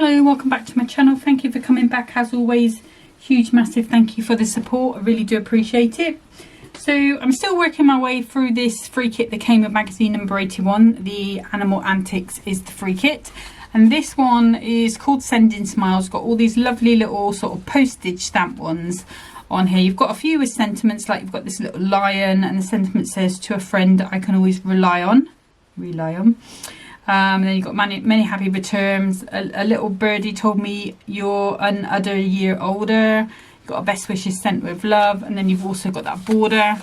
Hello, welcome back to my channel. Thank you for coming back. As always, huge massive thank you for the support. I really do appreciate it. So I'm still working my way through this free kit that came with magazine number 81. The Animal Antics is the free kit, and this one is called Sending Smiles. Got all these lovely little sort of postage stamp ones on here. You've got a few with sentiments, like you've got this little lion, and the sentiment says, to a friend I can always rely on. And then you've got many happy returns. A little birdie told me you're another year older. You've got a best wishes sent with love, and then you've also got that border.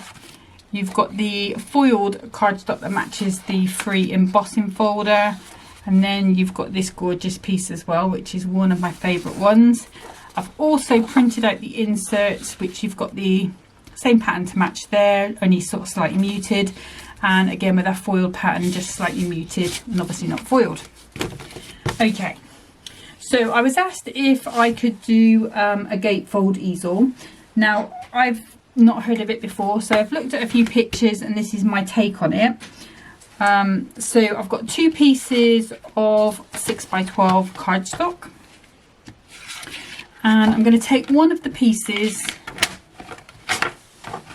You've got the foiled cardstock that matches the free embossing folder, and then you've got this gorgeous piece as well, which is one of my favourite ones. I've also printed out the inserts, which you've got the same pattern to match there, only sort of slightly muted, and again with that foiled pattern, just slightly muted and obviously not foiled. Okay, so I was asked if I could do a gatefold easel. Now, I've not heard of it before, so I've looked at a few pictures and this is my take on it. So I've got two pieces of 6x12 cardstock, and I'm going to take one of the pieces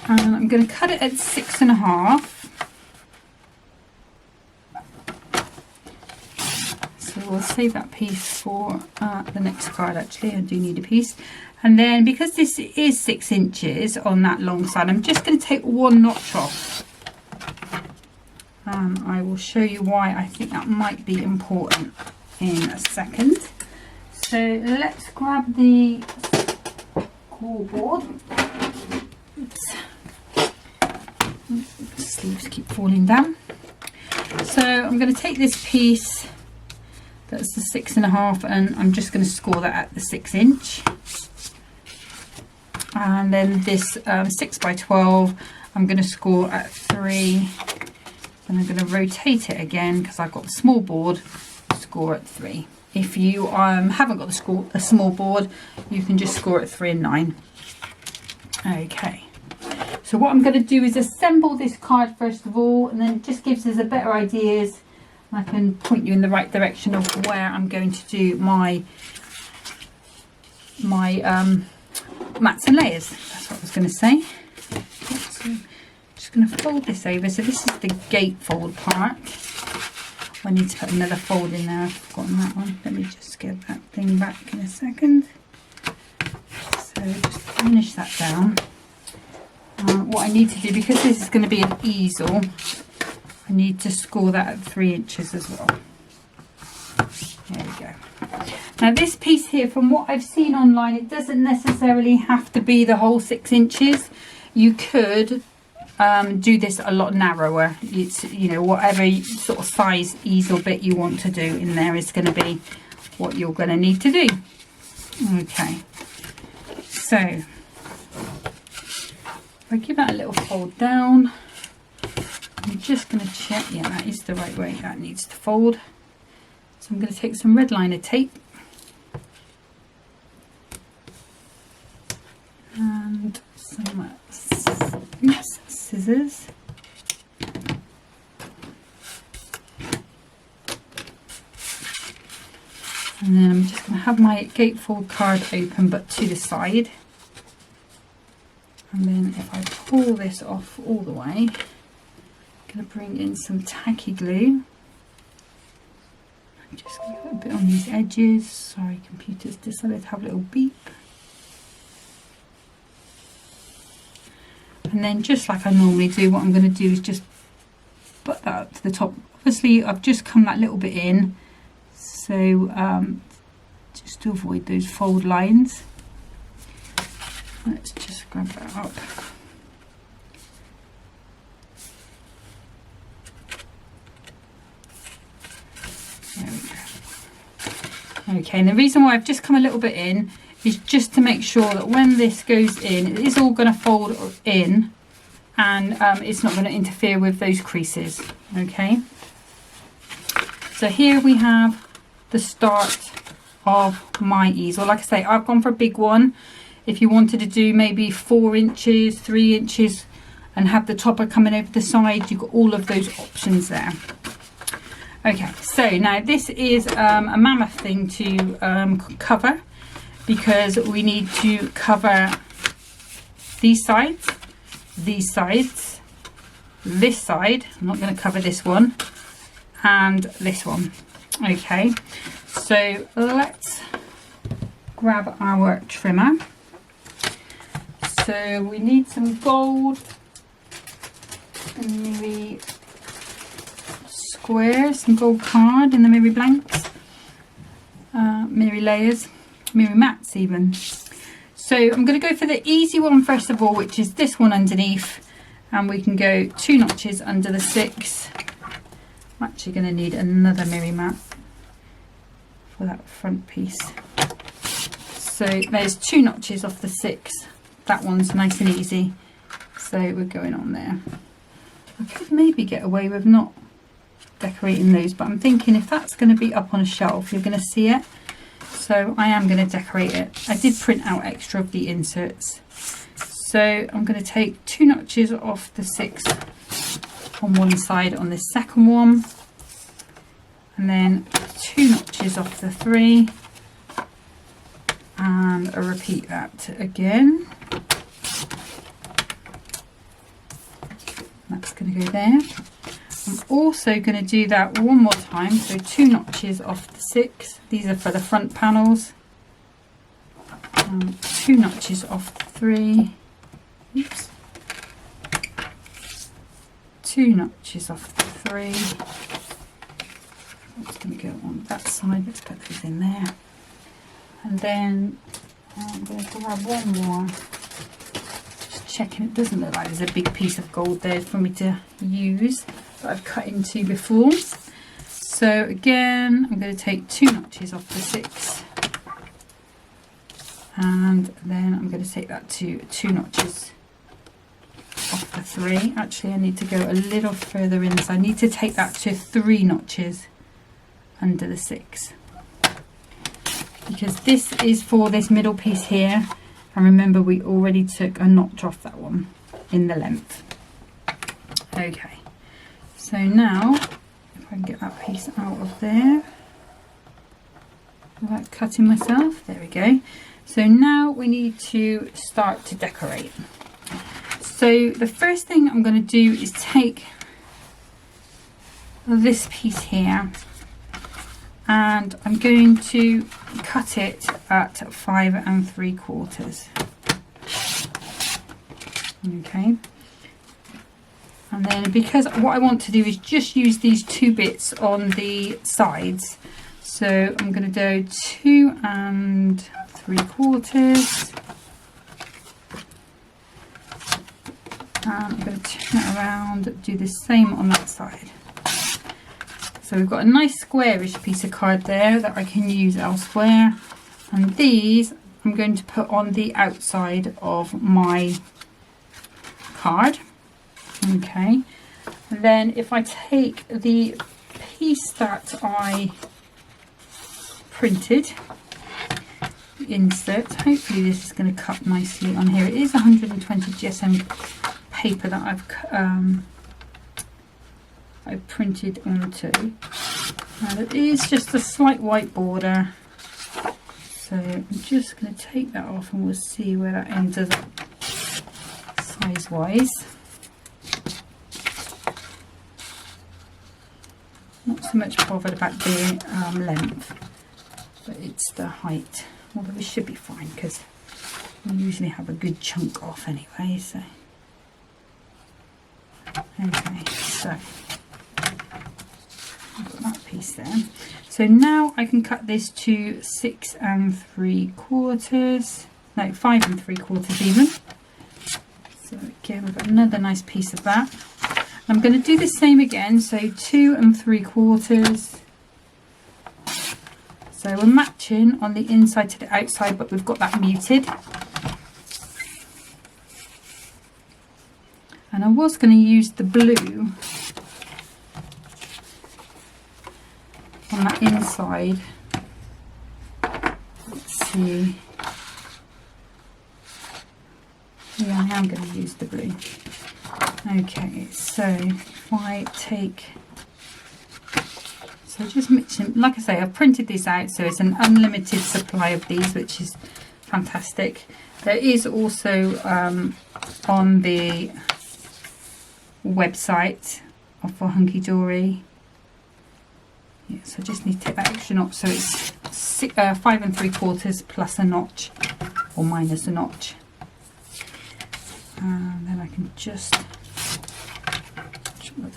and I'm going to cut it at 6.5. So we'll save that piece for the next card. Actually, I do need a piece. And then because this is 6 inches on that long side, I'm just going to take one notch off. And I will show you why I think that might be important in a second. So let's grab the scoreboard. Oops. The sleeves keep falling down. So I'm going to take this piece, that's the 6.5, and I'm just going to score that at the 6 inch. And then this 6x12, I'm going to score at 3, and I'm going to rotate it again because I've got a small board, score at 3. If you haven't got a small board, you can just score at 3 and 9. Okay. So what I'm going to do is assemble this card first of all, and then it just gives us a better ideas. I can point you in the right direction of where I'm going to do my mats and layers. That's what I was going to say. So I'm just going to fold this over. So this is the gatefold part. I need to put another fold in there. I've forgotten that one. Let me just get that thing back in a second. So just finish that down. What I need to do, because this is going to be an easel, I need to score that at 3 inches as well. There we go. Now this piece here, from what I've seen online, it doesn't necessarily have to be the whole 6 inches. You could do this a lot narrower. It's, you know, whatever sort of size easel bit you want to do in there is going to be what you're going to need to do. Okay, so if I give that a little fold down, I'm just going to check, yeah, that is the right way, that needs to fold. So I'm going to take some red liner tape and some scissors. And then I'm just going to have my gatefold card open but to the side. And then if I pull this off all the way, I'm going to bring in some tacky glue. I'm just going to put a bit on these edges. Sorry, computer's decided to have a little beep. And then just like I normally do, what I'm going to do is just put that up to the top. Obviously I've just come that little bit in, so just to avoid those fold lines. Let's just grab that up. There we go. Okay, and the reason why I've just come a little bit in is just to make sure that when this goes in, it is all going to fold in, and it's not going to interfere with those creases. Okay, so here we have the start of my easel. Like I say, I've gone for a big one. If you wanted to do maybe 4 inches, 3 inches, and have the topper coming over the side, you've got all of those options there. Okay, so now this is a mammoth thing to cover, because we need to cover these sides, this side. I'm not going to cover this one, and this one. Okay, so let's grab our trimmer. So we need some gold and maybe squares, some gold card in the Miri blanks, Miri layers, Miri mats even. So I'm going to go for the easy one first of all, which is this one underneath, and we can go 2 notches under the 6. I'm actually going to need another Miri mat for that front piece. So there's 2 notches off the 6. That one's nice and easy, so we're going on there. I could maybe get away with not decorating those, but I'm thinking if that's going to be up on a shelf, you're going to see it, so I am going to decorate it. I did print out extra of the inserts, so I'm going to take 2 notches off the 6 on one side on this second one, and then 2 notches off the 3, and I'll repeat that again. That's going to go there. I'm also going to do that one more time, so 2 notches off the 6. These are for the front panels. 2 notches off the 3. Oops. 2 notches off the 3. It's going to go on that side. Let's put those in there. And then I'm going to grab one more. Just checking it doesn't look like there's a big piece of gold there for me to use that I've cut into before. So again, I'm going to take 2 notches off the 6, and then I'm going to take that to 2 notches off the 3. Actually, I need to go a little further in, so I need to take that to 3 notches under the 6, because this is for this middle piece here, and remember we already took a notch off that one in the length. Okay, so now if I can get that piece out of there without cutting myself, there we go. So now we need to start to decorate. So the first thing I'm going to do is take this piece here, and I'm going to cut it at 5 3/4. Okay, and then because what I want to do is just use these 2 bits on the sides, so I'm going to do 2 3/4, and I'm going to turn it around, do the same on that side. So we've got a nice squarish piece of card there that I can use elsewhere, and these I'm going to put on the outside of my card. Okay, and then if I take the piece that I printed, the insert, hopefully this is going to cut nicely on here. It is 120 GSM paper that I've printed onto. Now it is just a slight white border, so I'm just going to take that off and we'll see where that ends up size wise. Not so much bothered about the length, but it's the height. Although we should be fine because we usually have a good chunk off anyway. So okay, so I've got that piece there. So now I can cut this to 6 3/4, no, 5 3/4 even. So again, we've got another nice piece of that. I'm going to do the same again, so 2 3/4. So we're matching on the inside to the outside, but we've got that muted. And I was going to use the blue on that inside. Let's see. Yeah, I am going to use the blue. Okay, so if I take So just mixing, like I say, I've printed this out, so it's an unlimited supply of these, which is fantastic. There is also on the website for Hunkydory. Yes, I just need to take that extra notch, so it's 5 3/4 plus a notch or minus a notch, and then I can just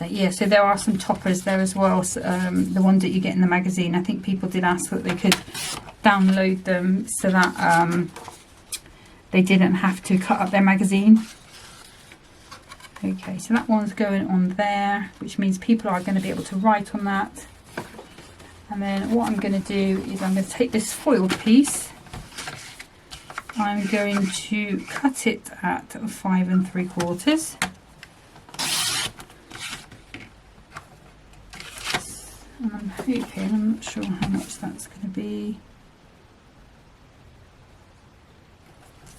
yeah. So there are some toppers there as well, so, the ones that you get in the magazine. I think people did ask that they could download them so that they didn't have to cut up their magazine. Okay, so that one's going on there, which means people are going to be able to write on that. And then what I'm going to do is I'm going to take this foiled piece, I'm going to cut it at 5 3/4. And I'm hoping, I'm not sure how much that's going to be.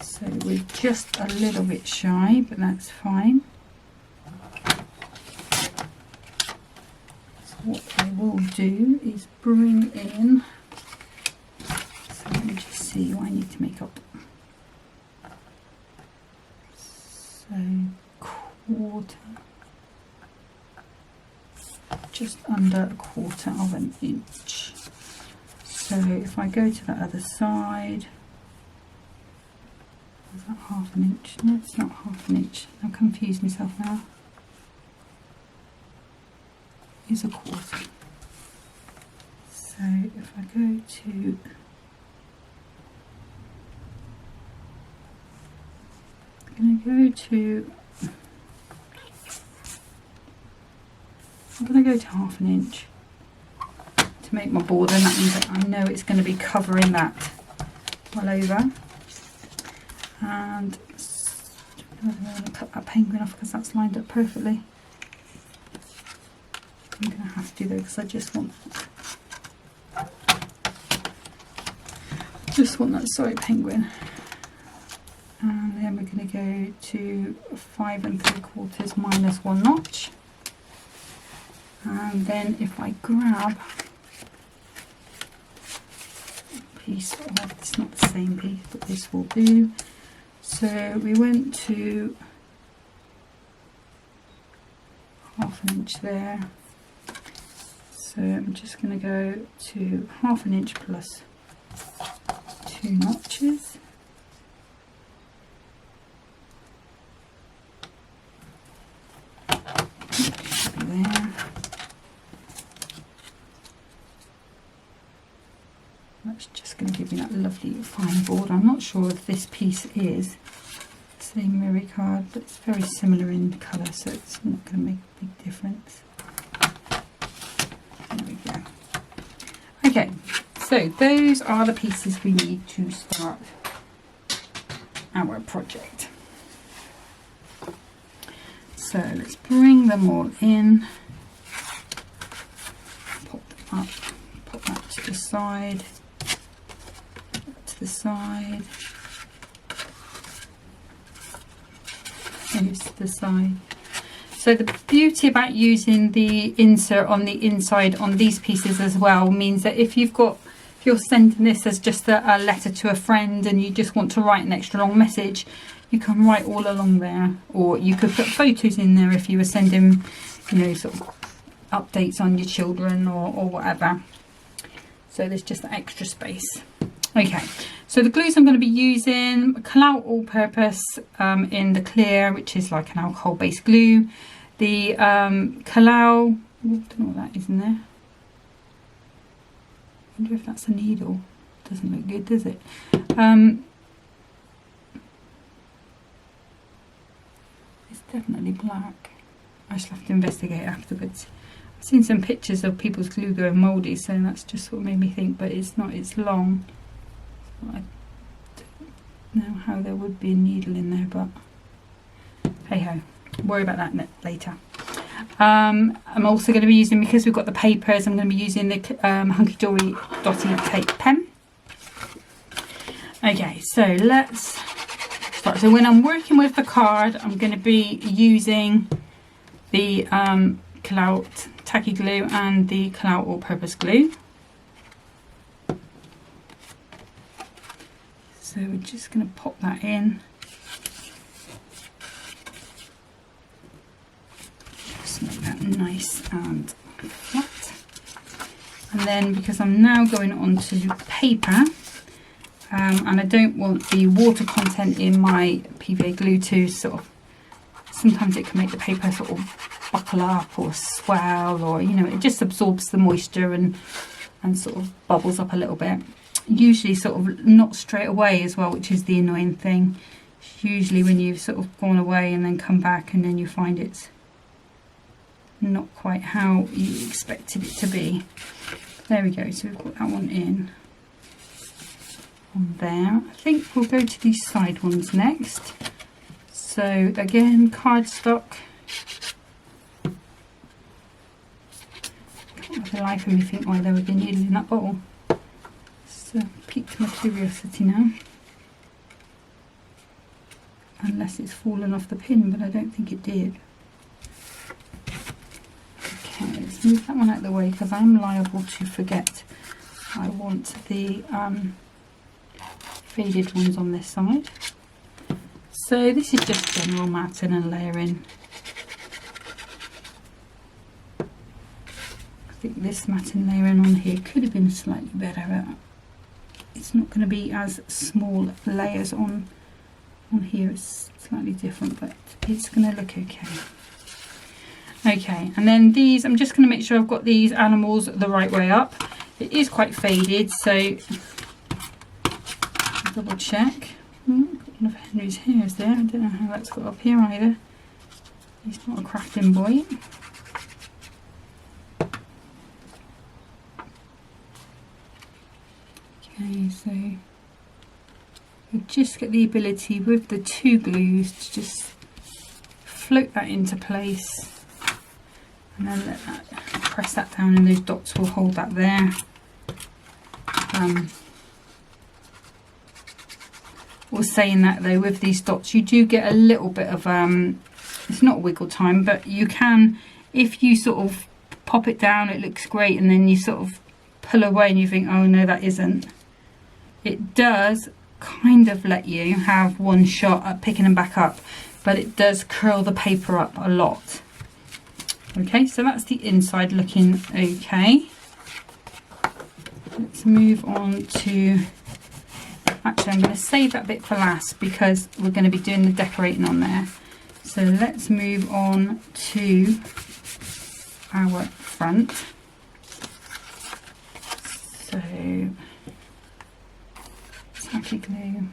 So we're just a little bit shy, but that's fine. What I will do is bring in, so let me just see what I need to make up. So quarter, just under 1/4 of an inch. So if I go to the other side, is that 1/2 inch? No, it's not 1/2 inch. I've confused myself now. Is 1/4. So if I go to, I'm going to go to 1/2 inch to make my border, and that means that I know it's going to be covering that all over. And I'm going to cut that penguin off because that's lined up perfectly. I'm going to have to though, because I just want that, sorry, penguin. And then we're going to go to 5 3/4 minus 1 notch. And then if I grab a piece of, it's not the same piece, but this will do. So we went to 1/2 inch there. So I'm just going to go to 1/2 inch plus 2 notches. There. That's just going to give me that lovely fine border. I'm not sure if this piece is the same mirror card, but it's very similar in colour, so it's not going to make a big difference. There we go. Okay, so those are the pieces we need to start our project. So let's bring them all in, pop them up, pop that to the side, to the side, those to the side. So the beauty about using the insert on the inside on these pieces as well means that if you're sending this as just a letter to a friend and you just want to write an extra long message, you can write all along there, or you could put photos in there if you were sending, you know, sort of updates on your children or whatever. So there's just extra space. Okay, so the glues I'm going to be using, Kalau All-Purpose in the clear, which is like an alcohol-based glue. The Kalau, I don't know what that is in there. I wonder if that's a needle. Doesn't look good, does it? It's definitely black. I shall have to investigate afterwards. I've seen some pictures of people's glue going mouldy, so that's just what made me think, but it's not, it's long. So I don't know how there would be a needle in there, but hey ho, worry about that later. I'm also going to be using, because we've got the papers, I'm going to be using the Hunkydory Dotty Tape pen. Okay, so let's start. So when I'm working with the card, I'm going to be using the Kalau tacky glue and the Canal all-purpose glue. So we're just going to pop that in. Just make that nice and flat. And then, because I'm now going on to paper, and I don't want the water content in my PVA glue to sort of, sometimes it can make the paper sort of buckle up or swell, or, you know, it just absorbs the moisture and sort of bubbles up a little bit. Usually sort of not straight away as well, which is the annoying thing. Usually when you've sort of gone away and then come back and then you find it's not quite how you expected it to be. There we go, so we've got that one in on there. I think we'll go to these side ones next. So again, cardstock. Can't for the life of me think why there would be a needle in that bottle. So piqued my curiosity now. Unless it's fallen off the pin, but I don't think it did. Okay, let's move that one out of the way because I'm liable to forget. I want the faded ones on this side. So this is just general matting and layering. I think this matting layering on here could have been slightly better, but it's not going to be as small layers on here. It's slightly different, but it's going to look okay. Okay, and then these, I'm just going to make sure I've got these animals the right way up. It is quite faded, so double check. One of Henry's hairs there. I don't know how that's got up here either. He's not a crafting boy. Okay, so you just get the ability with the two glues to just float that into place and then let that, press that down, and those dots will hold that there. Or saying that though, with these dots you do get a little bit of it's not wiggle time, but you can, if you sort of pop it down it looks great, and then you sort of pull away and you think, oh no, that isn't. It does kind of let you have one shot at picking them back up, but it does curl the paper up a lot. Okay, so that's the inside looking okay. Let's move on to, actually I'm going to save that bit for last because we're going to be doing the decorating on there. So let's move on to our front. So tacky glue,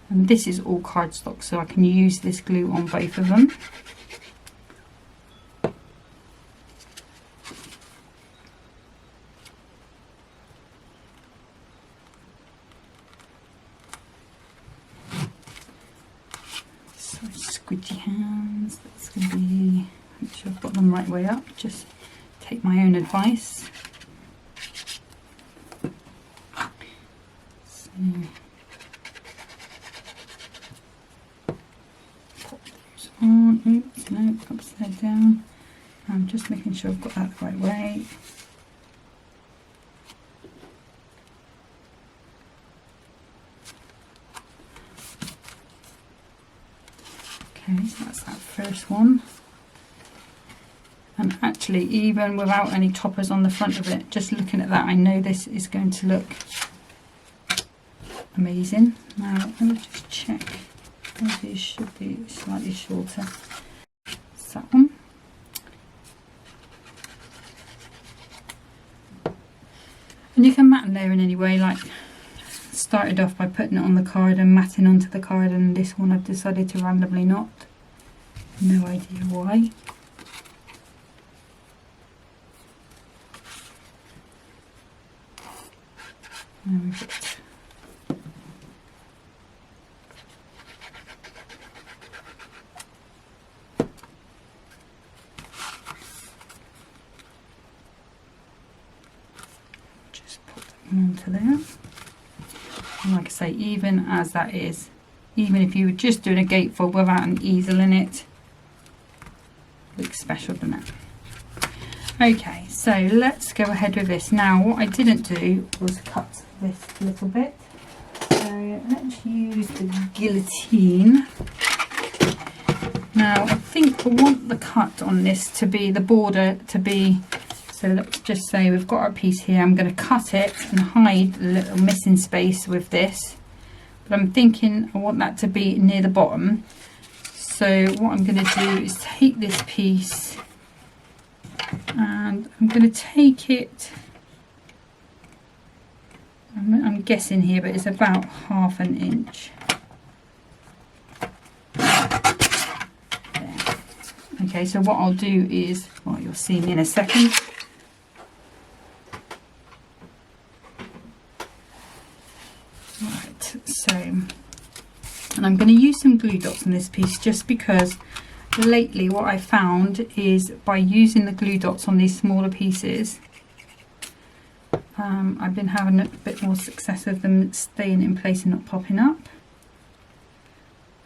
and this is all cardstock, so I can use this glue on both of them. So squidgy hands, that's going to be, make sure I've got them right way up, just take my own advice. Pop those on. Oops, no, upside down. I'm just making sure I've got that the right way. Okay, so that's that first one. And actually, even without any toppers on the front of it, just looking at that, I know this is going to look amazing. Now let me just check. These should be slightly shorter. It's that one. And you can mat and layer in any way. Like, started off by putting it on the card and matting onto the card, and this one I've decided to randomly not. No idea why. There we go. Onto there, and like I say, even as that is, even if you were just doing a gatefold without an easel in it, looks special, doesn't it? Okay, so let's go ahead with this. Now what I didn't do was cut this a little bit. So let's use the guillotine. Now I think I want the cut on this to be, the border to be, so let's just say we've got our piece here. I'm going to cut it and hide the little missing space with this. But I'm thinking I want that to be near the bottom. So what I'm going to do is take this piece and I'm going to take it, I'm guessing here, but it's about 1/2 inch. There. Okay, so what I'll do is, well, you'll see me in a second. Right, so, and I'm going to use some glue dots on this piece just because lately what I found is by using the glue dots on these smaller pieces, I've been having a bit more success with them staying in place and not popping up,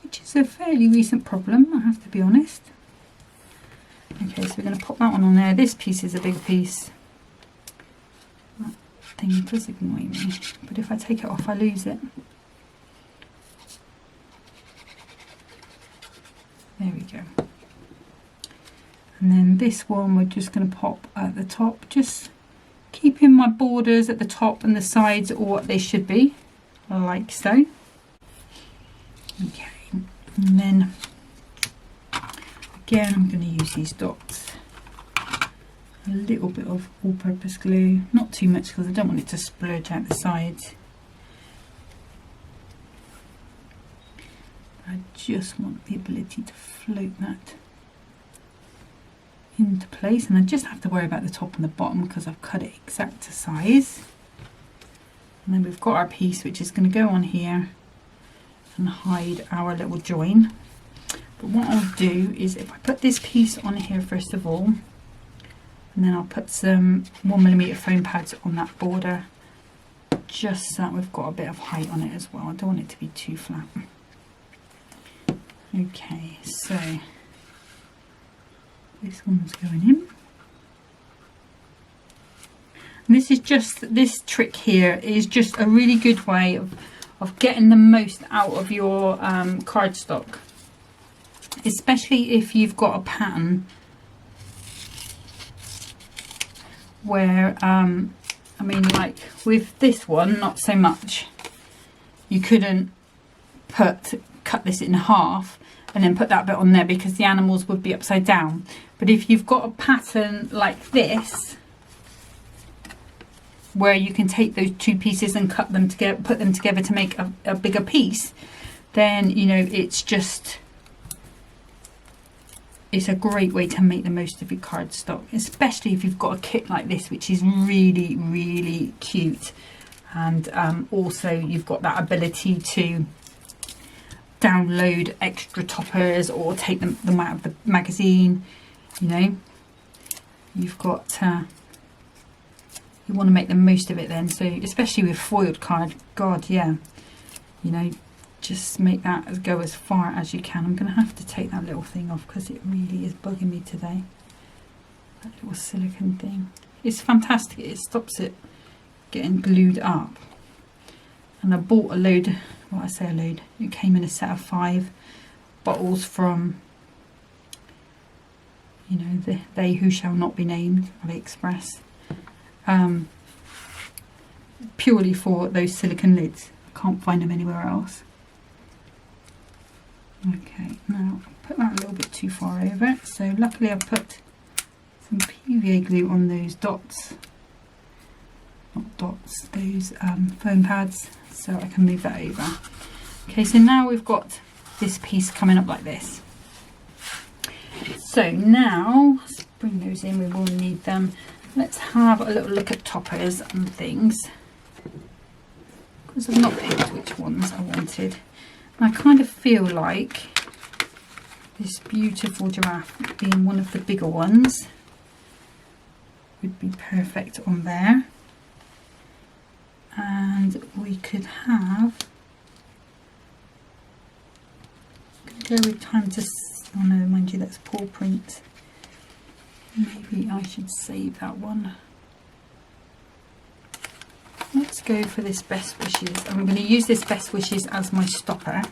which is a fairly recent problem, I have to be honest. Okay, so we're going to pop that one on there. This piece is a bigger piece. That thing does annoy me, but if I take it off I lose it. There we go. And then this one we're just going to pop at the top, just keeping my borders at the top and the sides all what they should be, like so. Okay, and then again I'm going to use these dots, a little bit of all-purpose glue, not too much because I don't want it to splurge out the sides. I just want the ability to float that into place, and I just have to worry about the top and the bottom because I've cut it exact to size. And then we've got our piece which is going to go on here and hide our little join. But what I'll do is, if I put this piece on here first of all, and then I'll put some 1mm foam pads on that border, just so that we've got a bit of height on it as well. I don't want it to be too flat. Okay, so this one's going in. And this is just, this trick here is just a really good way of getting the most out of your cardstock, especially if you've got a pattern where I mean, like with this one not so much, you couldn't cut this in half and then put that bit on there because the animals would be upside down. But if you've got a pattern like this where you can take those two pieces and cut them together, put them together to make a bigger piece, then you know it's a great way to make the most of your cardstock, especially if you've got a kit like this which is really, really cute. And also you've got that ability to download extra toppers or take them out of the magazine. You know, you've got you want to make the most of it then. So especially with foiled card, god yeah, you know, just make that go as far as you can. I'm going to have to take that little thing off because it really is bugging me today, that little silicone thing. It's fantastic, it stops it getting glued up. And I bought a load, well I say a load, it came in a set of 5 bottles from, you know, they who shall not be named, AliExpress, purely for those silicone lids. I can't find them anywhere else. Okay, now I'll put that a little bit too far over, so luckily I've put some PVA glue on those dots, not dots, those foam pads, so I can move that over. Okay, so now we've got this piece coming up like this. So now, let's bring those in, we will need them. Let's have a little look at toppers and things, because I've not picked which ones I wanted. And I kind of feel like this beautiful giraffe being one of the bigger ones would be perfect on there. And we could have, go with time to, oh no, mind you, that's paw print. Maybe I should save that one. Let's go for this Best Wishes. I'm going to use this Best Wishes as my stopper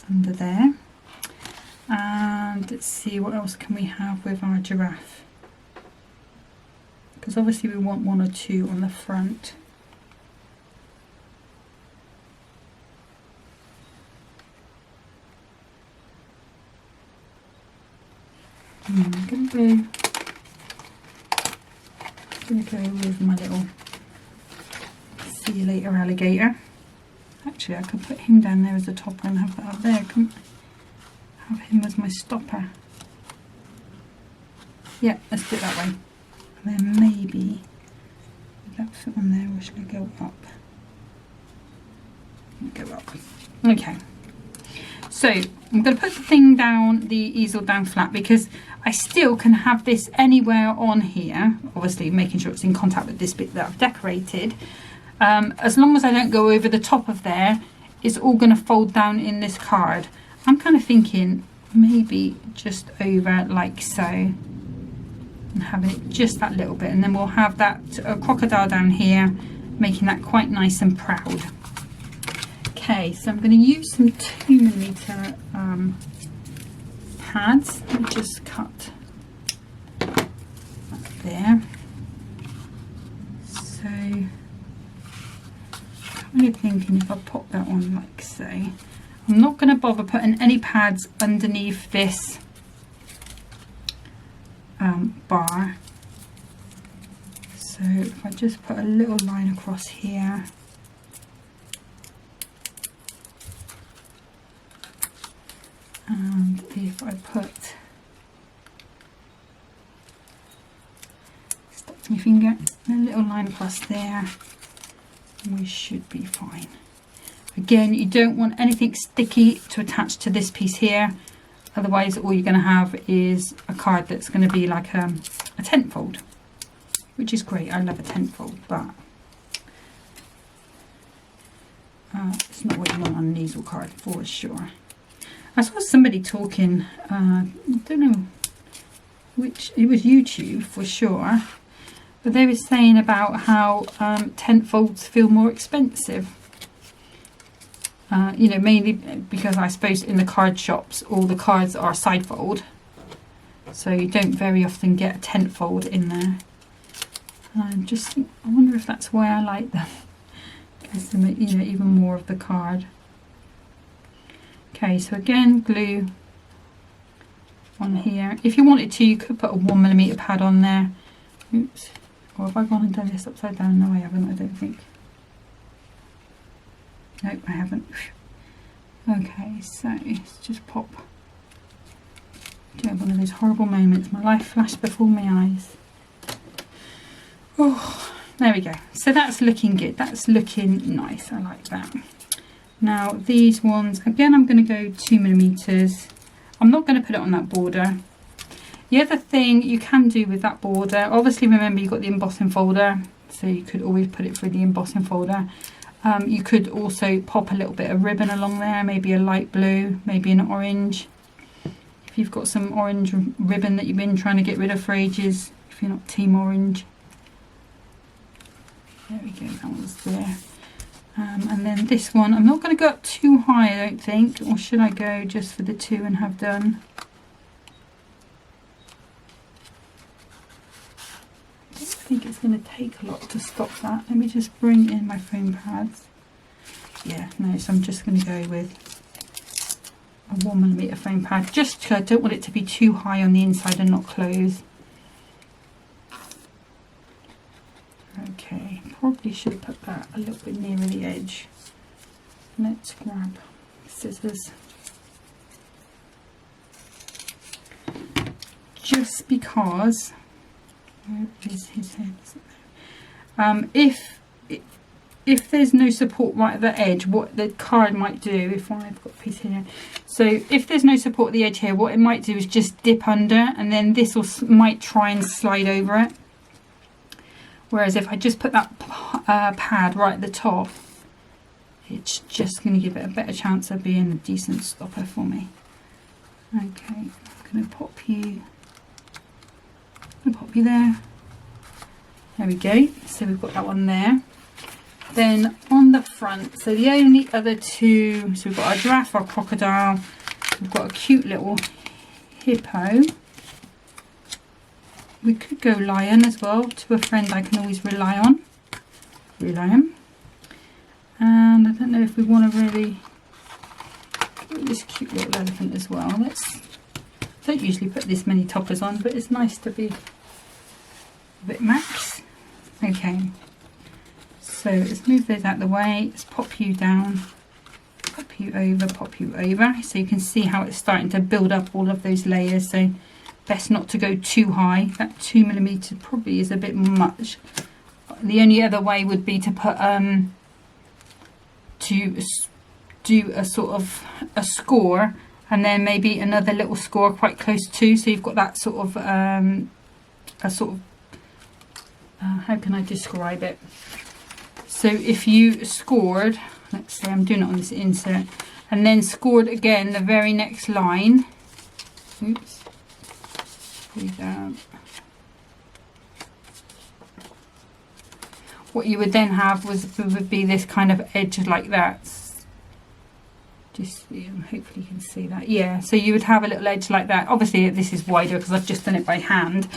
under there. And let's see, what else can we have with our giraffe? Because obviously we want 1 or 2 on the front. I'm going to go with my little see you later alligator. Actually, I could put him down there as a topper and have that up there. Have him as my stopper. Yeah, let's do it that way. And then maybe would that fit on there, or should I go up? Go up. Okay. So I'm going to put the thing down, the easel down flat, because I still can have this anywhere on here, obviously making sure it's in contact with this bit that I've decorated. As long as I don't go over the top of there, it's all going to fold down in this card. I'm kind of thinking maybe just over like so, and having it just that little bit, and then we'll have that crocodile down here, making that quite nice and proud. Okay, so I'm going to use some 2mm pads. Let me just cut that there. So I'm kind of thinking if I pop that on like so. I'm not going to bother putting any pads underneath this bar. So if I just put a little line across here. And if I put, stuck to my finger, a little line across there, we should be fine. Again, you don't want anything sticky to attach to this piece here, otherwise all you're going to have is a card that's going to be like a tent fold, which is great. I love a tent fold, but it's not what you want on an easel card for sure. I saw somebody talking, I don't know which, it was YouTube for sure, but they were saying about how tent folds feel more expensive. You know, mainly because I suppose in the card shops all the cards are side fold, so you don't very often get a tent fold in there. And I wonder if that's why I like them. Gives them, you know, even more of the card. Okay, so again, glue on here. If you wanted to, you could put a 1mm pad on there. Oops. Or have I gone and done this upside down? No, I haven't, I don't think. Nope, I haven't. Okay, so let's just pop. Do have one of those horrible moments. My life flashed before my eyes. Oh, there we go. So that's looking good. That's looking nice. I like that. Now these ones, again, I'm going to go 2mm. I'm not going to put it on that border. The other thing you can do with that border, obviously remember you've got the embossing folder, so you could always put it through the embossing folder. You could also pop a little bit of ribbon along there, maybe a light blue, maybe an orange. If you've got some orange ribbon that you've been trying to get rid of for ages, if you're not team orange. There we go, that one's there. And then this one, I'm not going to go up too high, I don't think, or should I go just for the 2 and have done? I don't think it's going to take a lot to stop that. Let me just bring in my foam pads. Yeah, no, so I'm just going to go with a 1mm foam pad, just because I don't want it to be too high on the inside and not close. Okay, probably should put that a little bit nearer the edge. Let's grab scissors. Just because, where is his head? If there's no support right at the edge, what the card might do, if I've got a piece here, so if there's no support at the edge here, what it might do is just dip under, and then this might try and slide over it. Whereas if I just put that pad right at the top, it's just going to give it a better chance of being a decent stopper for me. Okay, I'm going to pop you I'll pop you there. There we go. So we've got that one there. Then on the front, so the only other two, so we've got a giraffe or a crocodile. We've got a cute little hippo. We could go lion as well, to a friend I can always rely on. And I don't know if we want to really put this cute little elephant as well. Don't usually put this many toppers on, but it's nice to be a bit max. Okay, so let's move those out of the way. Let's pop you down, pop you over, so you can see how it's starting to build up all of those layers. So best not to go too high. That 2mm probably is a bit much. The only other way would be to put to do a sort of a score, and then maybe another little score quite close to, so you've got that sort of how can I describe it? So if you scored, let's say I'm doing it on this insert, and then scored again the very next line, oops, pull you down. What you would then have would be this kind of edge like that. Just hopefully you can see that. Yeah, so you would have a little edge like that. Obviously this is wider because I've just done it by hand.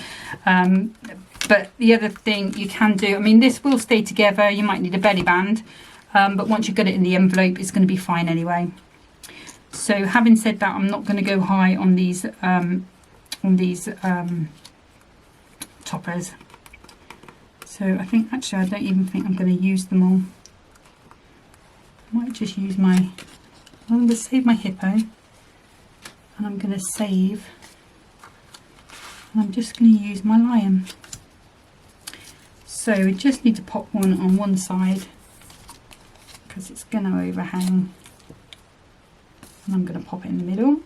But the other thing you can do, I mean, this will stay together. You might need a belly band, but once you've got it in the envelope, it's going to be fine anyway. So having said that, I'm not going to go high on these toppers. So I think actually I don't even think I'm going to use them all. I might just use I'm going to save my hippo, and I'm going to save, and I'm just going to use my lion. So we just need to pop one on one side because it's going to overhang, and I'm going to pop it in the middle.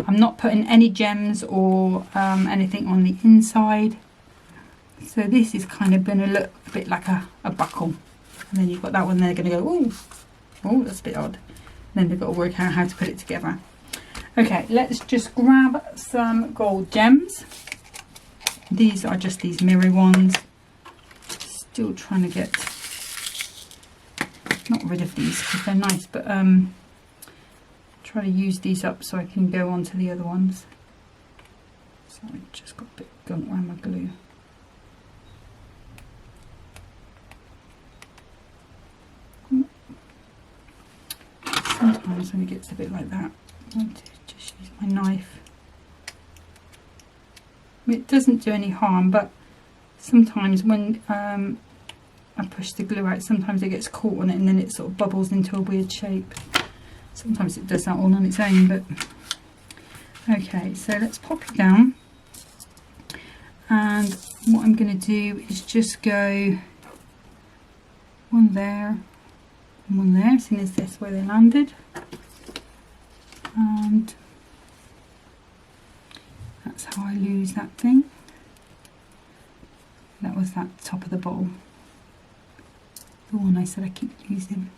I'm not putting any gems or anything on the inside. So this is kind of going to look a bit like a buckle. And then you've got that one there going to go, oh, that's a bit odd. And then they've got to work out how to put it together. Okay, let's just grab some gold gems. These are just these mirror ones. Still trying to get, not rid of these because they're nice, but try to use these up so I can go on to the other ones. Sorry, just got a bit gone around my glue. Sometimes when it gets a bit like that, I just use my knife. It doesn't do any harm, but sometimes when I push the glue out, sometimes it gets caught on it and then it sort of bubbles into a weird shape. Sometimes it does that all on its own, but okay, so let's pop it down. And what I'm going to do is just go one there, one there, seeing as that's where they landed, and that's how I lose that thing. That was that top of the bowl, the one I said I keep using.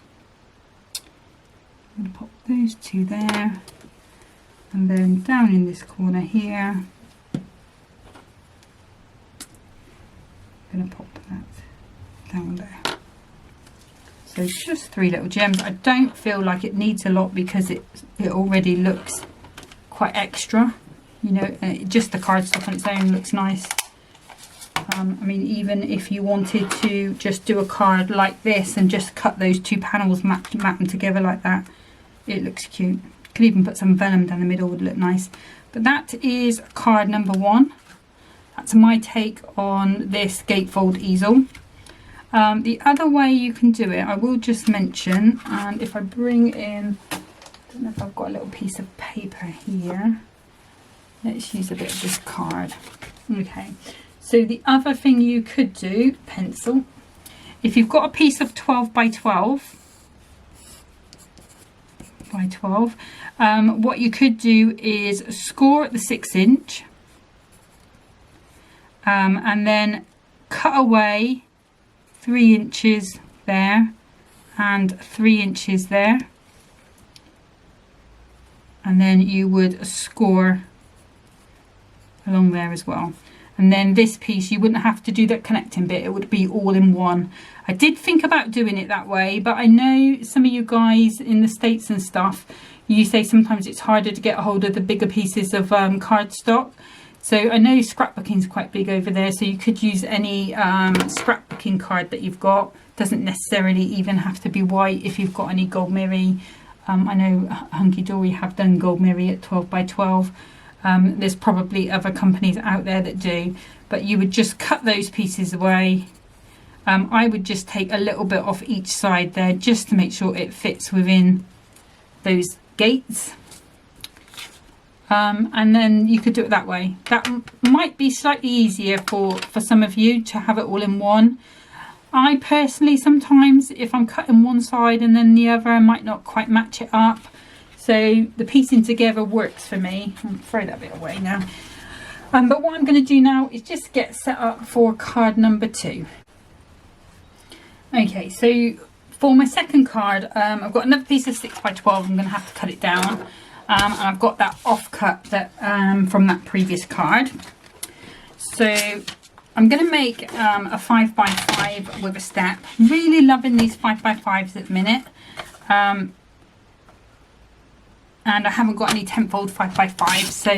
I'm going to pop those two there, and then down in this corner here I'm going to pop that down there. So just 3 little gems. I don't feel like it needs a lot because it already looks quite extra, you know, just the cardstock on its own looks nice. I mean, even if you wanted to just do a card like this and just cut those 2 panels, map them together like that, it looks cute. Could even put some vellum down the middle, would look nice. But that is card number 1. That's my take on this gatefold easel. The other way you can do it, I will just mention, and if I bring in, I don't know if I've got a little piece of paper here. Let's use a bit of this card. Okay, so the other thing you could do, pencil, if you've got a piece of 12 by 12, what you could do is score at the 6 inch, and then cut away 3 inches there and 3 inches there, and then you would score along there as well. and then this piece you wouldn't have to do that connecting bit, it would be all in one. I did think about doing it that way, but I know some of you guys in the States and stuff, you say sometimes it's harder to get a hold of the bigger pieces of cardstock. So I know scrapbooking is quite big over there, so you could use any scrapbooking card that you've got. Doesn't necessarily even have to be white if you've got any gold mirror. I know Hunkydory have done gold mirror at 12 by 12. There's probably other companies out there that do, but you would just cut those pieces away. I would just take a little bit off each side there just to make sure it fits within those gates. And then you could do it that way. That might be slightly easier for some of you to have it all in one. I personally, sometimes if I'm cutting one side and then the other, I might not quite match it up. So the piecing together works for me. I'll throw that bit away now. But what I'm going to do now is just get set up for card number 2. Okay, so for my second card, I've got another piece of 6 by 12. I'm going to have to cut it down. And I've got that offcut that from that previous card. So I'm going to make a 5 by 5 with a step. Really loving these 5 by 5s at the minute. And I haven't got any 10-fold 5 by 5, so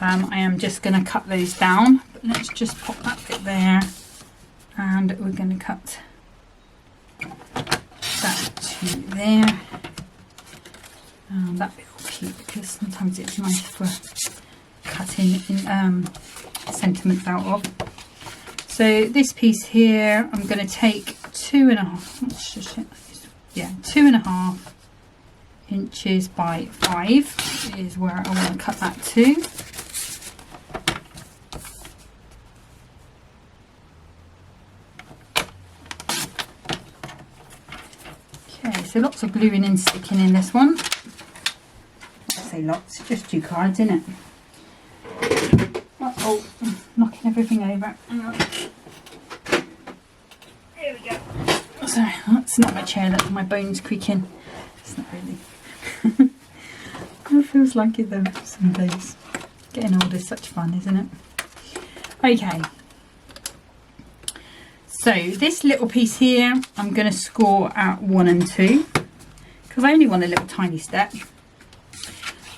I am just going to cut those down. But let's just pop that bit there, and we're going to cut that to there. That bit will keep, because sometimes it's nice for cutting in, sentiments out of. So this piece here, I'm going to take 2.5. Yeah, 2.5 inches by 5 is where I want to cut that to. Okay, so lots of gluing and sticking in this one. I say lots, just 2 cards, isn't it? Uh-oh, knocking everything over. There we go. Sorry, that's not my chair, that's my bones creaking. It's not really. It feels like it though some days. Getting older is such fun, isn't it? Okay. So this little piece here, I'm going to score at 1 and 2 because I only want a little tiny step.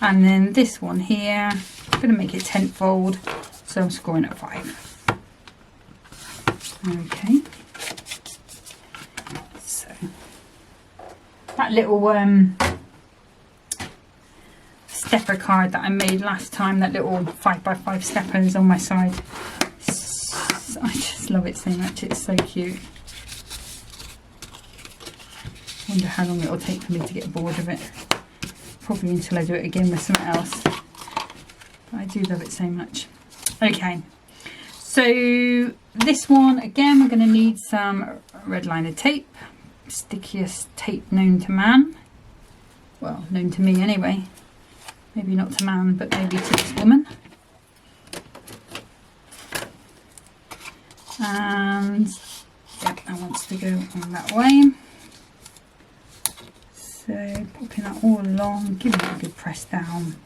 And then this one here, I'm going to make it 10-fold, so I'm scoring at 5. Okay. So that little stepper card that I made last time, that little 5 by 5 stepper is on my side. I just love it so much, it's so cute. I wonder how long it will take for me to get bored of it. Probably until I do it again with something else. But I do love it so much. Okay, so this one, again, we're going to need some red liner tape. Stickiest tape known to man. Well, known to me anyway. Maybe not to man, but maybe to this woman. And yeah, that wants to go on that way. So popping that all along, giving it a good press down.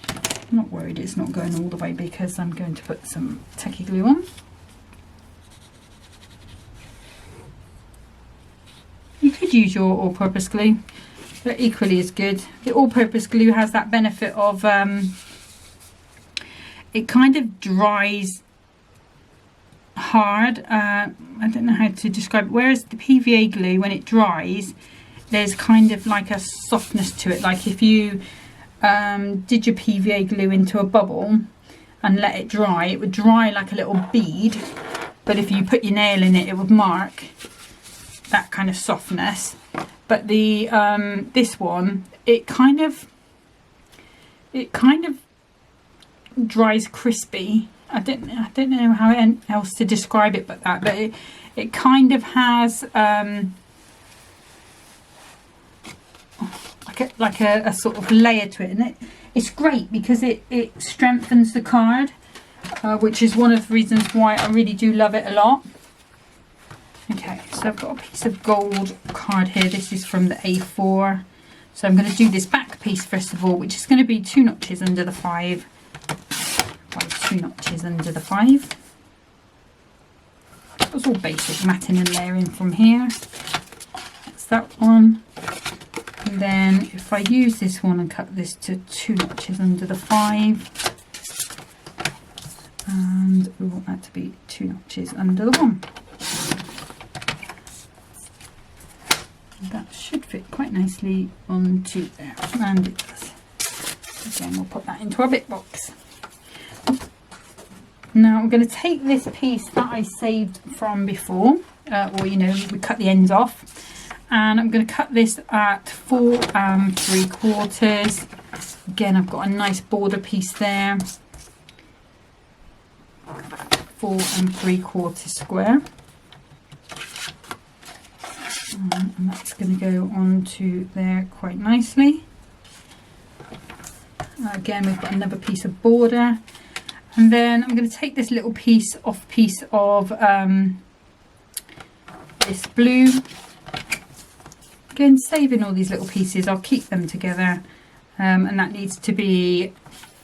I'm not worried it's not going all the way because I'm going to put some tacky glue on. You could use your all-purpose glue. They're equally as good. The all-purpose glue has that benefit of it kind of dries hard. I don't know how to describe it. Whereas the PVA glue, when it dries, there's kind of like a softness to it. Like if you did your PVA glue into a bubble and let it dry, it would dry like a little bead. But if you put your nail in it, it would mark that kind of softness. But the this one, it kind of dries crispy. I don't know how else to describe it but that. But it kind of has like a sort of layer to it, and it's great because it strengthens the card, which is one of the reasons why I really do love it a lot. Okay, so I've got a piece of gold card here. This is from the A4. So I'm going to do this back piece first of all, which is going to be 2 notches under the 5 by 2 notches under the 5. It's all basic matting and layering from here. That's that one. And then if I use this one and cut this to 2 notches under the 5, and we want that to be 2 notches under the 1. That should fit quite nicely onto there, and it does. Again, we'll put that into our bit box. Now I'm going to take this piece that I saved from before, or you know, we cut the ends off, and I'm going to cut this at 4 3/4. Again, I've got a nice border piece there, 4 3/4 square, and that's going to go onto there quite nicely. Again, we've got another piece of border, and then I'm going to take this little piece of this blue. Again, saving all these little pieces, I'll keep them together, and that needs to be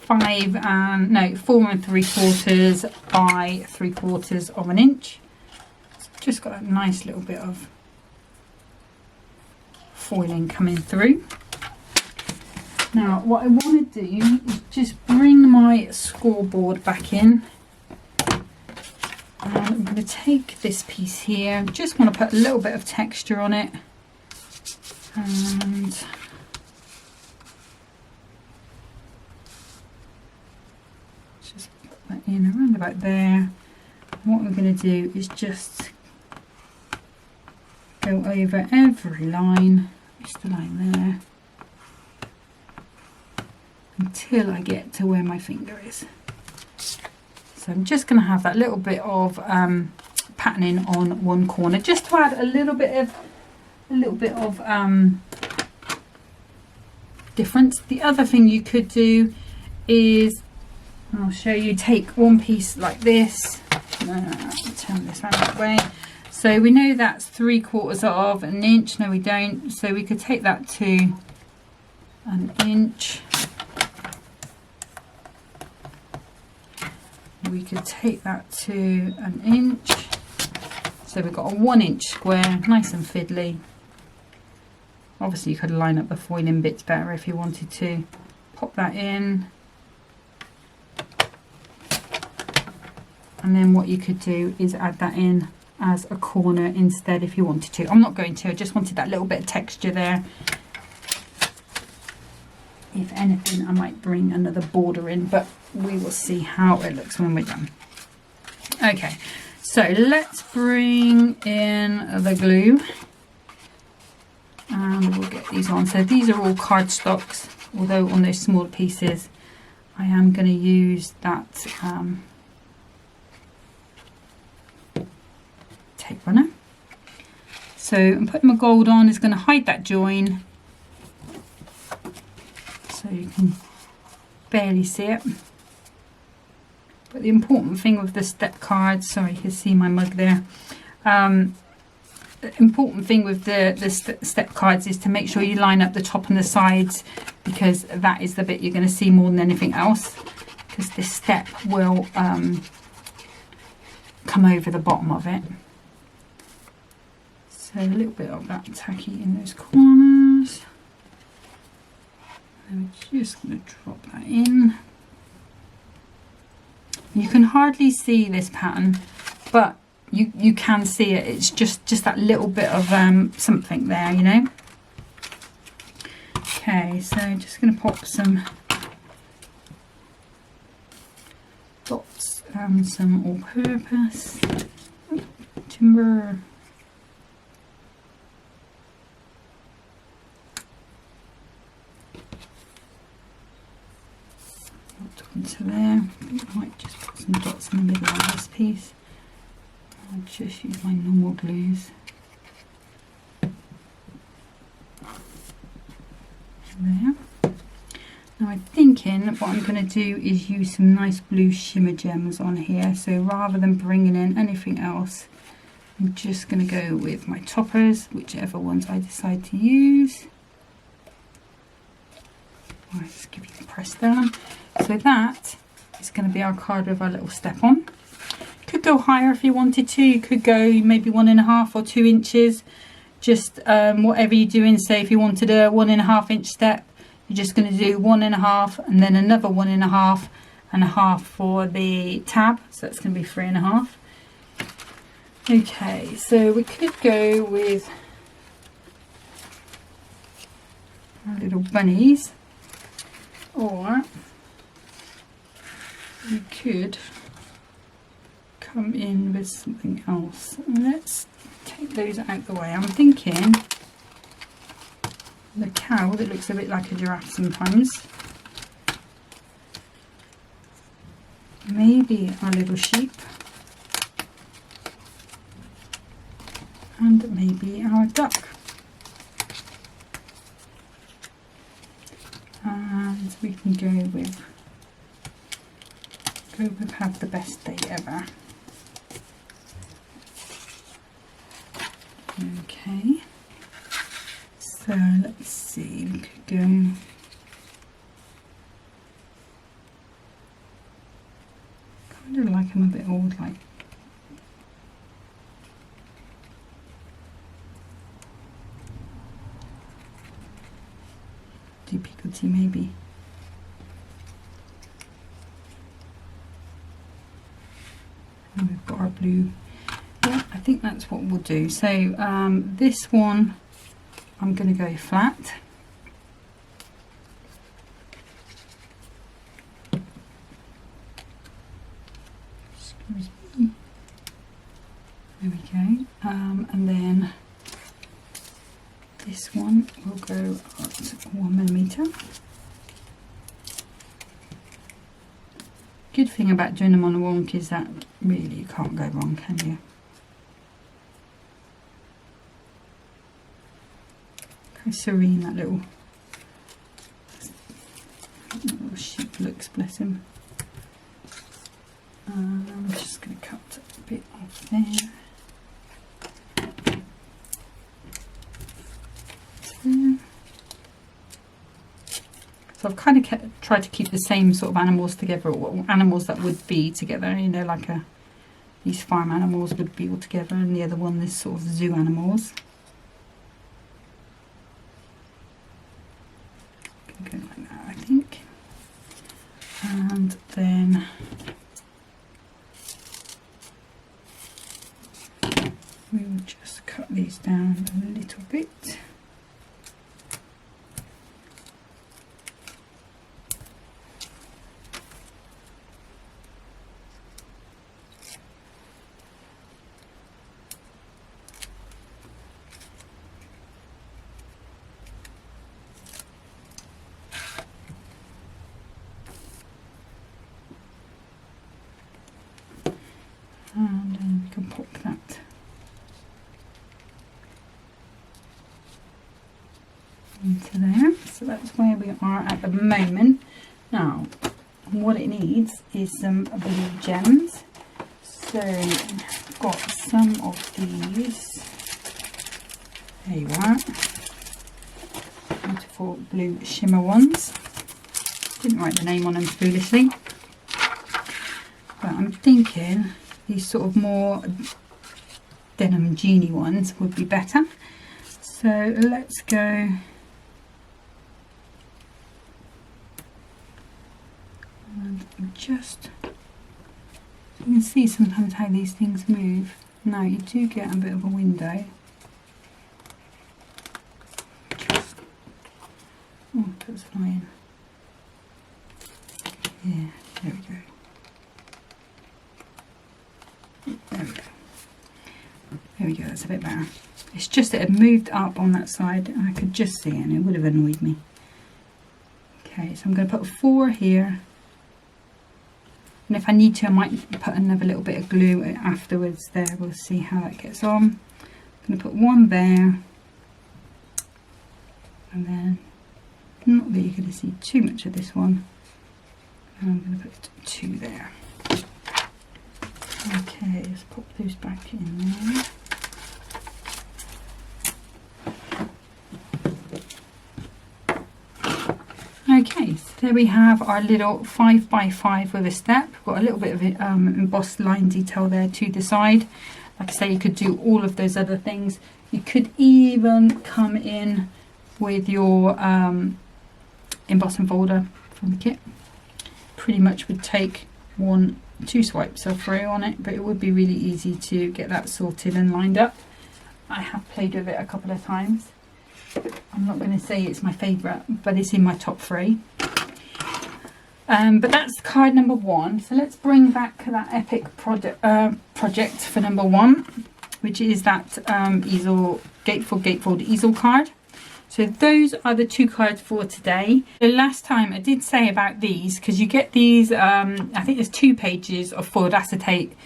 4 3/4 by 3/4 of an inch. So just got a nice little bit of foiling coming through. Now what I want to do is just bring my scoreboard back in, and I'm going to take this piece here, just want to put a little bit of texture on it, and just put that in around about there. And what we're going to do is just go over every line, just a line there, until I get to where my finger is. So I'm just going to have that little bit of patterning on one corner, just to add a little bit of difference. The other thing you could do is, I'll show you, take one piece like this, turn this around that way. So we know that's 3/4 of an inch. No, we don't. So we could take that to an inch. We could take that to an inch. So we've got a 1 inch square, nice and fiddly. Obviously you could line up the foiling bits better if you wanted to. Pop that in. And then what you could do is add that in as a corner instead if you wanted to. I'm not going to, I just wanted that little bit of texture there. If anything, I might bring another border in, but we will see how it looks when we're done. Okay, so let's bring in the glue, and we'll get these on. So these are all cardstocks, although on those smaller pieces I am going to use that tape runner. So I'm putting my gold on, is going to hide that join, so you can barely see it. But the important thing with the step cards, sorry, you can see my mug there. The important thing with the step cards is to make sure you line up the top and the sides, because that is the bit you're going to see more than anything else, because this step will come over the bottom of it. So a little bit of that tacky in those corners. I'm just going to drop that in. You can hardly see this pattern, but you can see it. It's just that little bit of something there, you know. Okay, so just going to pop some dots and some all-purpose timber. Into there. I might just put some dots in the middle of this piece. I'll just use my normal glues. There. Now I'm thinking what I'm going to do is use some nice blue shimmer gems on here. So rather than bringing in anything else, I'm just going to go with my toppers, whichever ones I decide to use. I'll just give you a press down. So that is going to be our card with our little step on. Could go higher if you wanted to. You could go maybe 1.5 or 2 inches, just whatever you're doing. Say if you wanted a 1.5 inch step, you're just going to do 1.5 and then another 1.5 and a half for the tab, so that's going to be 3.5. Okay, so we could go with our little bunnies, or we could come in with something else. Let's take those out the way. I'm thinking the cow that looks a bit like a giraffe sometimes. Maybe our little sheep. And maybe our duck. And we can go with have the best day ever. Okay, so let's see, we could go kind of like I'm a bit old, like do picotee maybe. And we've got our blue. Yeah, I think that's what we'll do. So this one I'm going to go flat. Excuse me. There we go. And then this one will go up to 1mm. Good thing about doing them on a wonk is that really you can't go wrong, can you? How serene that little sheep looks, bless him. I'm just going to cut a bit off there. So I've kind of tried to keep the same sort of animals together, or animals that would be together, you know, like these farm animals would be all together, and the other one is sort of zoo animals. Go like that, I think. And then we will just cut these down a little bit. And then we can pop that into there. So that's where we are at the moment. Now, what it needs is some blue gems. So I've got some of these. There you are. Beautiful blue shimmer ones. Didn't write the name on them foolishly. But I'm thinking these sort of more denim jeany ones would be better. So let's go and just, you can see sometimes how these things move. Now you do get a bit of a window. Just, oh, that's flying. Yeah, there we go. There we go. There we go, that's a bit better. It's just that it moved up on that side and I could just see it and it would have annoyed me. Okay, so I'm going to put 4 here. And if I need to, I might put another little bit of glue afterwards there. We'll see how that gets on. I'm going to put 1 there. And then, not that you're going to see too much of this one. And I'm going to put 2 there. Okay, let's pop those back in there. Okay, so there we have our little 5x5 with a step. We've got a little bit of embossed line detail there to the side. Like I say, you could do all of those other things. You could even come in with your embossing folder from the kit. Pretty much would take 1-2 swipes or through on it, but it would be really easy to get that sorted and lined up. I have played with it a couple of times. I'm not going to say it's my favourite, but it's in my top 3. But that's card number 1. So let's bring back that epic project for number 1, which is that gatefold easel card. So those are the 2 cards for today. The last time I did say about these, because you get these, I think there's 2 pages of foiled acetate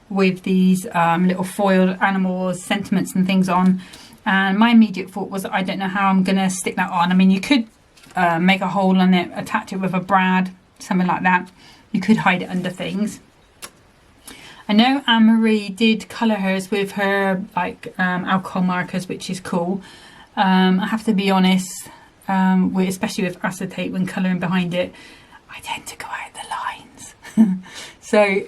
with these little foiled animals, sentiments and things on. And my immediate thought was, I don't know how I'm going to stick that on. I mean, you could make a hole on it, attach it with a brad, something like that. You could hide it under things. I know Anne-Marie did colour hers with her like alcohol markers, which is cool. I have to be honest, especially with acetate, when colouring behind it, I tend to go out the lines. So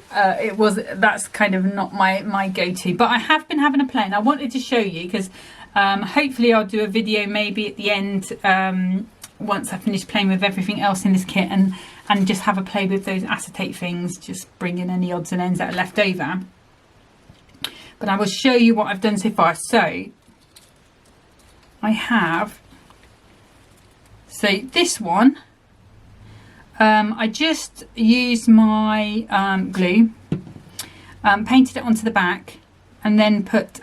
that's kind of not my go-to. But I have been having a play, and I wanted to show you because hopefully I'll do a video maybe at the end once I finish playing with everything else in this kit, and just have a play with those acetate things, just bring in any odds and ends that are left over. But I will show you what I've done so far. So I have, this one, I just used my glue, painted it onto the back, and then put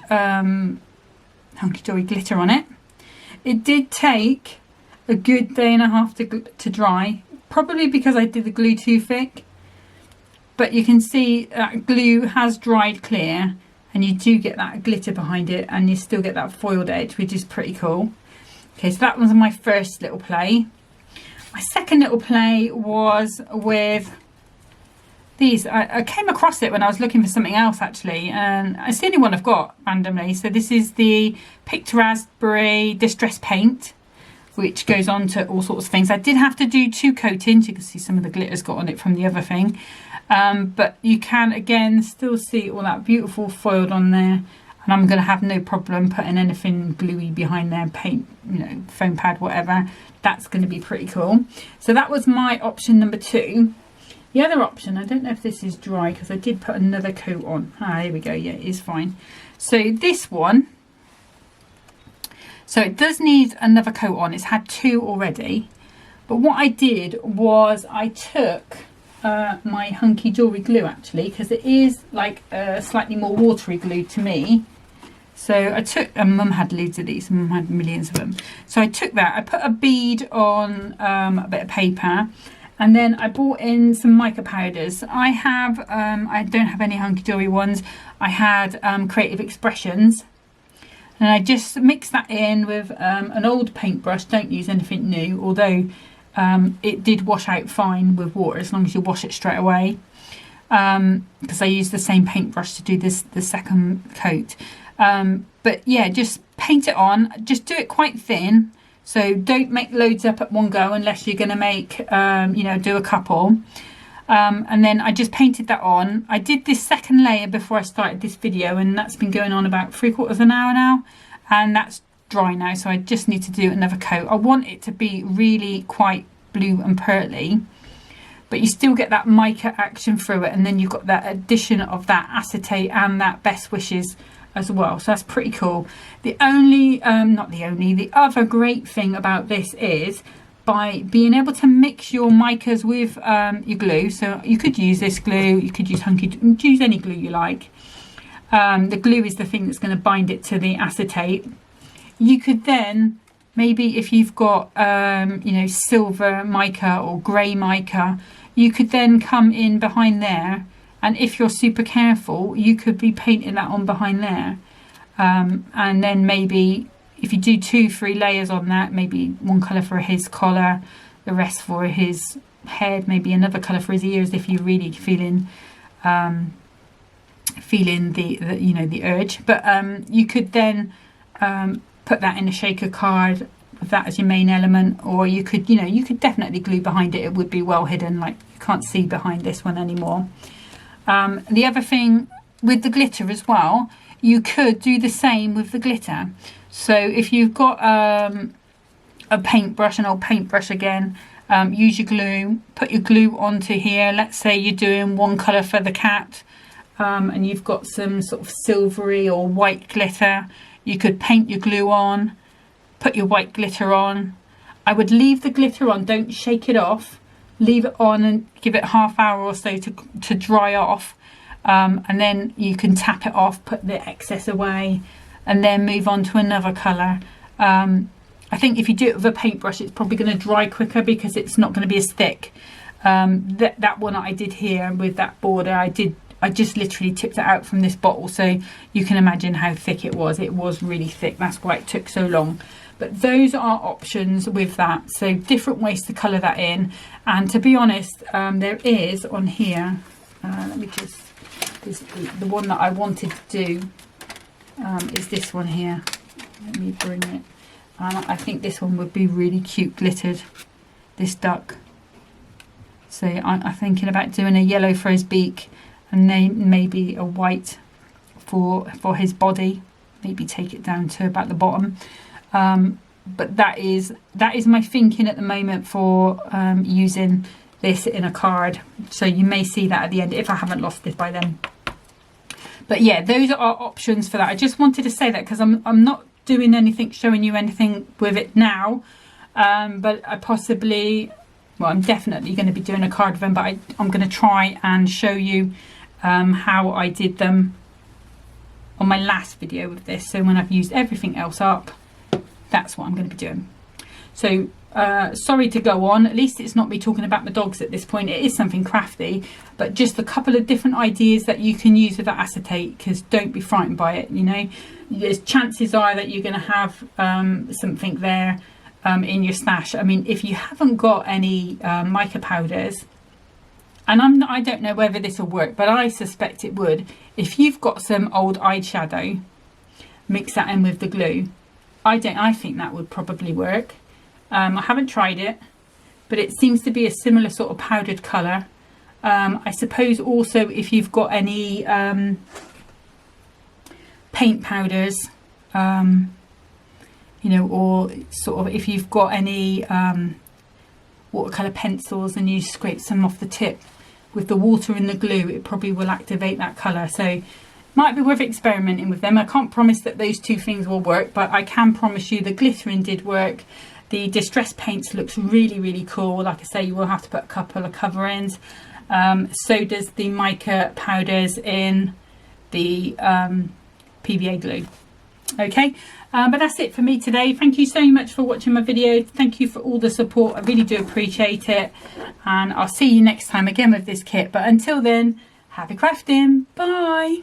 Hunkydory glitter on it. It did take a good day and a half to dry, probably because I did the glue too thick, but you can see that glue has dried clear, and you do get that glitter behind it, and you still get that foiled edge, which is pretty cool. Okay, so that was my first little play. My second little play was with these. I came across it when I was looking for something else actually, and it's the only one I've got randomly. So this is the Picked Raspberry Distress Paint, which goes on to all sorts of things. I did have to do 2 coatings. You can see some of the glitters got on it from the other thing. But you can again still see all that beautiful foiled on there, and I'm going to have no problem putting anything gluey behind there, paint, you know, foam pad, whatever. That's going to be pretty cool. So that was my option number 2. The other option, I don't know if this is dry because I did put another coat on. Here we go. Yeah, it is fine. So this one, so it does need another coat on. It's had 2 already, but what I did was I took my Hunkydory glue actually, because it is like a slightly more watery glue to me. So I took, and Mum had loads of these, Mum had millions of them. So I took that, I put a bead on a bit of paper, and then I brought in some mica powders. I have, I don't have any Hunkydory ones. I had Creative Expressions, and I just mixed that in with an old paintbrush. Don't use anything new, although it did wash out fine with water as long as you wash it straight away, because I used the same paintbrush to do the second coat. But yeah, just paint it on, just do it quite thin, so don't make loads up at one go unless you're going to make you know, do a couple. And then I just painted that on. I did this second layer before I started this video, and that's been going on about 3/4 an hour now, and that's dry now, so I just need to do another coat. I want it to be really quite blue and pearly, but you still get that mica action through it, and then you've got that addition of that acetate and that Best Wishes as well, so that's pretty cool. The only the other great thing about this is by being able to mix your micas with your glue. So you could use this glue, you could use use any glue you like. The glue is the thing that's going to bind it to the acetate. You could then, maybe if you've got you know, silver mica or grey mica, you could then come in behind there, and if you're super careful, you could be painting that on behind there. And then maybe if you do 2-3 layers on that, maybe one colour for his collar, the rest for his head, maybe another colour for his ears if you're really feeling the you know, the urge. But you could then put that in a shaker card with that as your main element, or you could, you know, you could definitely glue behind it. It would be well hidden, like you can't see behind this one anymore. The other thing with the glitter as well, you could do the same with the glitter. So if you've got a paintbrush, an old paintbrush again, use your glue, put your glue onto here. Let's say you're doing one colour for the cat, and you've got some sort of silvery or white glitter. You could paint your glue on, put your white glitter on. I would leave the glitter on, don't shake it off. Leave it on and give it half hour or so to dry off. And then you can tap it off, put the excess away, and then move on to another colour. I think if you do it with a paintbrush, it's probably going to dry quicker because it's not going to be as thick. That one I did here with that border, I just literally tipped it out from this bottle, so you can imagine how thick it was. It was really thick, that's why it took so long. But those are options with that, so different ways to colour that in. And to be honest, there is on here, let me just, the one that I wanted to do is this one here. Let me bring it. I think this one would be really cute glittered, this duck. So I'm thinking about doing a yellow for his beak, and then maybe a white for his body. Maybe take it down to about the bottom. But that is my thinking at the moment for using this in a card. So you may see that at the end if I haven't lost it by then. But yeah, those are our options for that. I just wanted to say that because I'm not doing anything, showing you anything with it now. But I possibly, well, I'm definitely going to be doing a card with them, but I'm going to try and show you how I did them on my last video with this. So when I've used everything else up, that's what I'm going to be doing. So sorry to go on, at least it's not me talking about the dogs at this point. It is something crafty, but just a couple of different ideas that you can use with that acetate, because don't be frightened by it. You know, there's chances are that you're going to have something there in your stash. I mean, if you haven't got any mica powders, and I don't know whether this will work, but I suspect it would. If you've got some old eyeshadow, mix that in with the glue. I think that would probably work. I haven't tried it, but it seems to be a similar sort of powdered colour. I suppose also if you've got any paint powders, you know, or sort of if you've got any watercolour pencils and you scrape some off the tip with the water and the glue, it probably will activate that colour. So might be worth experimenting with them. I can't promise that those two things will work, but I can promise you the glittering did work. The distress paints looks really, really cool. Like I say, you will have to put a couple of coverings. So does the mica powders in the PVA glue. Okay, but that's it for me today. Thank you so much for watching my video. Thank you for all the support. I really do appreciate it. And I'll see you next time again with this kit. But until then, happy crafting. Bye.